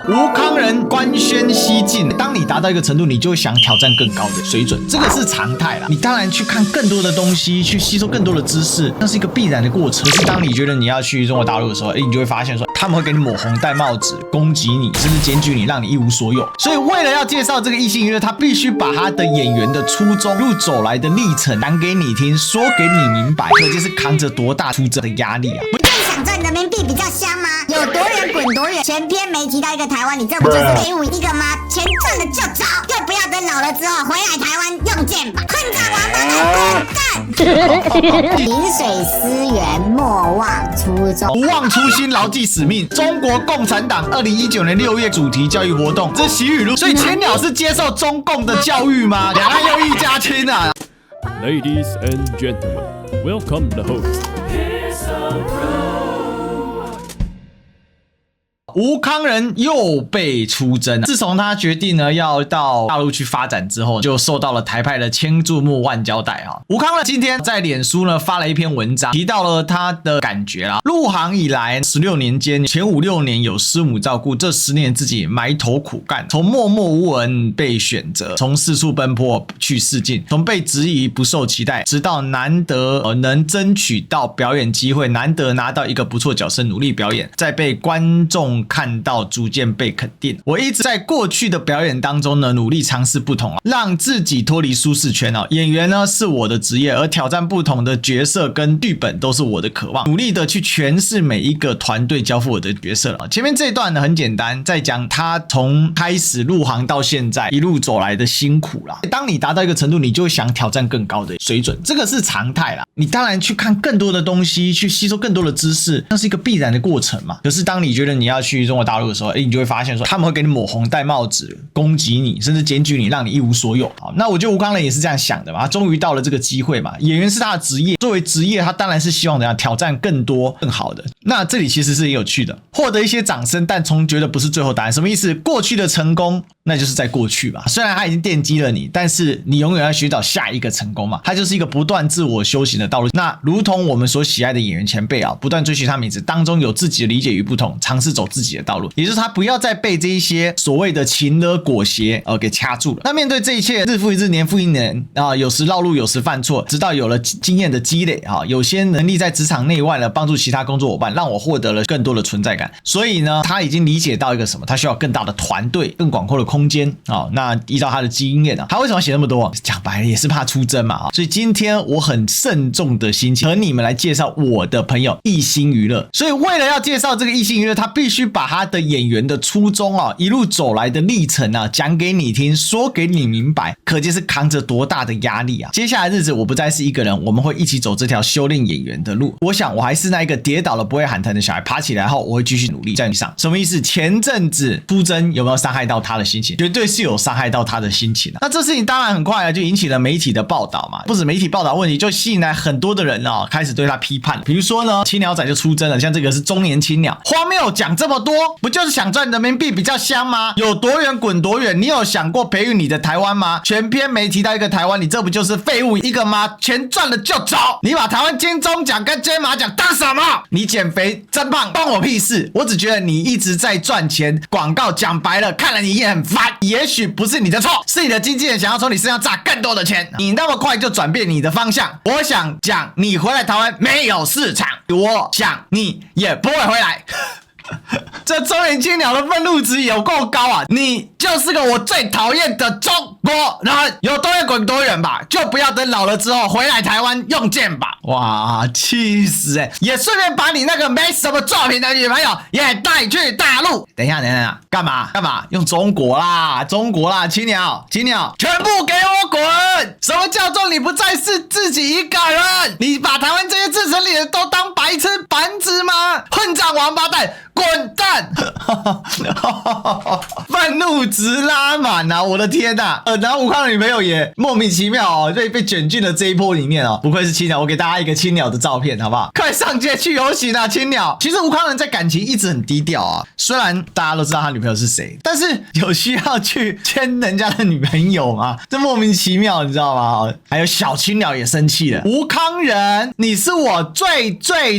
吴康仁官宣西进，当你达到一个程度，你就会想挑战更高的水准，这个是常态啦。你当然去看更多的东西，去吸收更多的知识，那是一个必然的过程。可是当你觉得你要去中国大陆的时候，你就会发现说，他们会给你抹红戴帽子，攻击你，甚至检举你，让你一无所有。所以为了要介绍这个异性娱乐，他必须把他的演员的初衷、路走来的历程讲给你听，说给你明白，可见是扛着多大出征的压力啊！想赚人民币比较香吗？有多远滚多远，全篇没提到一个台湾，你这不就是废物一个吗？钱赚了就走，又不要等老了之后回来台湾用剑吧！混账王八蛋，滚蛋！饮水思源，莫忘初衷，不忘初心，牢记使命。中国共产党2019年6月主题教育活动，这是习语录。所以千鸟是接受中共的教育吗？两岸又一家亲啊 ！Ladies and gentlemen, welcome the host. 吴康仁又被出征了。自从他决定呢要到大陆去发展之后，就受到了台派的千注目万交代啊。吴康仁今天在脸书呢发了一篇文章，提到了他的感觉啦。入行以来16年间，前5、6年有师母照顾，这10年自己埋头苦干，从默默无闻被选择，从四处奔波去试镜，从被质疑不受期待，直到难得能争取到表演机会，难得拿到一个不错角色，努力表演，再被观众看到，逐渐被肯定。我一直在过去的表演当中呢，努力尝试不同，让自己脱离舒适圈。演员呢是我的职业，而挑战不同的角色跟剧本都是我的渴望，努力的去诠释每一个团队交付我的角色。前面这一段呢很简单，在讲他从开始入行到现在一路走来的辛苦啦。当你达到一个程度，你就会想挑战更高的水准，这个是常态啦。你当然去看更多的东西，去吸收更多的知识，那是一个必然的过程嘛。可是当你觉得你要去中国大陆的时候，你就会发现说，他们会给你抹红戴帽子，攻击你，甚至检举你，让你一无所有。好，那我觉得吴康仁也是这样想的嘛，他终于到了这个机会嘛。演员是他的职业，作为职业，他当然是希望怎样挑战更多更好的。那这里其实是很有趣的，获得一些掌声，但从觉得不是最后答案。什么意思？过去的成功，那就是在过去吧。虽然他已经奠基了你，但是你永远要寻找下一个成功嘛。它就是一个不断自我修行的道路。那如同我们所喜爱的演员前辈啊，不断追寻他名字当中有自己的理解与不同，尝试走自己的道路。也就是他不要再被这一些所谓的情勒裹挟给掐住了。那面对这一切，日复一日，年复一年啊，有时绕路，有时犯错，直到有了经验的积累啊，有些能力在职场内外呢，帮助其他工作伙伴，让我获得了更多的存在感。所以呢，他已经理解到一个什么？他需要更大的团队，更广阔的空间啊。那依照他的经验啊，他为什么写那么多？讲白了也是怕出征嘛啊。所以今天我很慎重的心情和你们来介绍我的朋友一心娱乐。所以为了要介绍这个一心娱乐，他必须把他的演员的初衷啊，一路走来的历程啊，讲给你听，说给你明白，可见是扛着多大的压力啊！接下来日子我不再是一个人，我们会一起走这条修炼演员的路。我想我还是那一个跌倒了不会喊疼的小孩，爬起来后我会继续努力在你上。什么意思？前阵子出征有没有伤害到他的心情？绝对是有伤害到他的心情啊！那这事情当然很快就引起了媒体的报道嘛，不止媒体报道问题，就吸引来很多的人啊，开始对他批判。比如说呢，青鸟仔就出征了，像这个是中年青鸟，荒谬讲这么多，不就是想赚人民币比较香吗？有多远滚多远，你有想过培育你的台湾吗？全篇没提到一个台湾，你这不就是废物一个吗？钱赚了就走，你把台湾金钟奖跟金马奖当什么？你减肥增胖关我屁事，我只觉得你一直在赚钱，广告讲白了看了你也很烦，也许不是你的错，是你的经纪人想要从你身上榨更多的钱，你那么快就转变你的方向。我想讲你回来台湾没有市场，我想你也不会回来。这中年青鸟的愤怒值有够高啊！你就是个我最讨厌的中国人，有多远滚多远吧，就不要等老了之后回来台湾用剑吧！哇，气死也顺便把你那个没什么作品的女朋友也带去大陆。等一下，干嘛？用中国啦，青鸟，全部给我滚！什么叫做你不再是自己一个人？你把台湾这些自成里人都当白痴板子吗？混账王八蛋！滚蛋！愤怒值拉满啊！我的天啊！然后吴康仁女朋友也莫名其妙被卷进了这一波里面不愧是青鸟，我给大家一个青鸟的照片好不好？快上街去游行啊，青鸟！其实吴康仁在感情一直很低调啊，虽然大家都知道他女朋友是谁，但是有需要去牵人家的女朋友吗？这莫名其妙，你知道吗？还有小青鸟也生气了，吴康仁，你是我最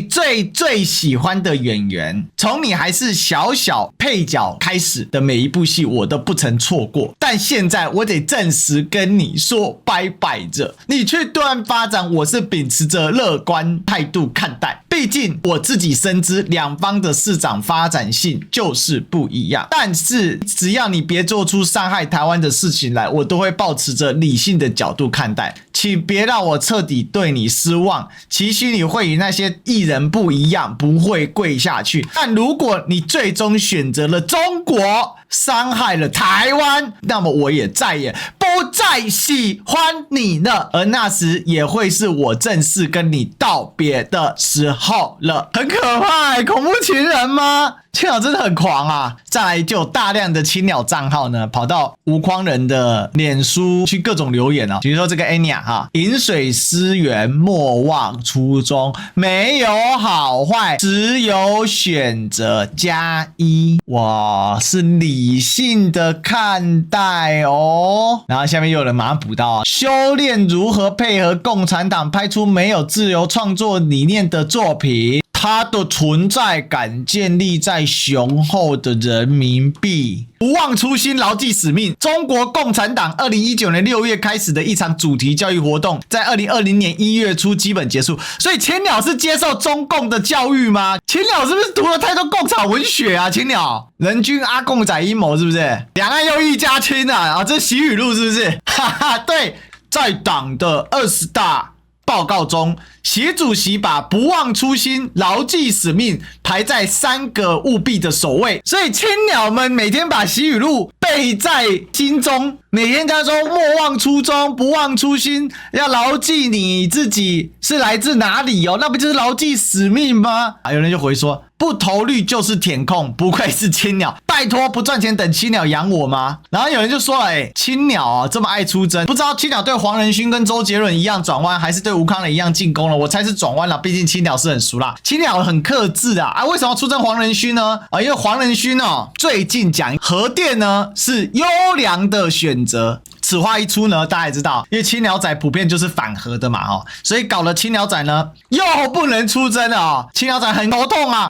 最喜欢的演员，从你还是小配角开始的每一部戏我都不曾错过，但现在我得正式跟你说拜拜着。你去对岸发展，我是秉持着乐观态度看待，毕竟我自己深知两方的市场发展性就是不一样，但是只要你别做出伤害台湾的事情来，我都会抱持着理性的角度看待，请别让我彻底对你失望。期许你会与那些艺人不一样，不会跪下去，但如果你最终选择了中国，伤害了台湾，那么我也再也不再喜欢你了，而那时也会是我正式跟你道别的时候了。很可怕恐怖情人吗？青鸟真的很狂啊！再来就有大量的青鸟账号呢，跑到无框人的脸书去各种留言比如说这个 Anya 哈，饮水思源，莫忘初衷，没有好坏，只有选择加一。哇，是理性的看待哦。然后下面又有人马上补到修炼如何配合共产党拍出没有自由创作理念的作品。它的存在感建立在雄厚的人民币，不忘初心，牢记使命。中国共产党2019年6月开始的一场主题教育活动，在2020年1月初基本结束。所以青鸟是接受中共的教育吗？青鸟是不是读了太多共产文学啊？青鸟人均阿共仔阴谋是不是？两岸又一家亲啊！这习语录是不是？哈哈，对，在党的20大报告中，习主席把不忘初心、牢记使命排在3个务必的首位，所以青鸟们每天把习语录背在心中，每天他说莫忘初衷，不忘初心，要牢记你自己是来自哪里那不就是牢记使命吗？有人就回说，不投绿就是填空，不愧是青鸟，拜托不赚钱等青鸟养我吗？然后有人就说了，青鸟这么爱出征，不知道青鸟对黄仁勋跟周杰伦一样转弯，还是对吴康仁一样进攻了？我猜是转弯了，毕竟青鸟是很熟啦，青鸟很克制为什么出征黄仁勋呢？因为黄仁勋最近讲核电呢是优良的选择。此话一出呢，大家也知道，因为青鸟仔普遍就是反核的嘛所以搞了青鸟仔呢又不能出征了青鸟仔很头痛啊。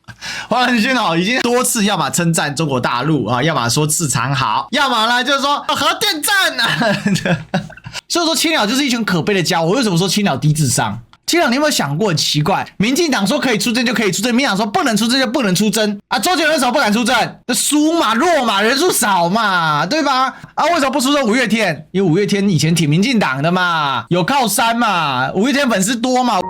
黄仁勋已经多次要么称赞中国大陆要么说市场好，要么呢就是说核电站所以说青鸟就是一群可悲的家伙。我为什么说青鸟低智商？青鸟，你有没有想过很奇怪？民进党说可以出征就可以出征，民进党说不能出征就不能出征周杰伦为什么不敢出征？输嘛，弱嘛，人数少嘛，对吧？为什么不出征五月天？因为五月天以前挺民进党的嘛，有靠山嘛，五月天粉丝多嘛。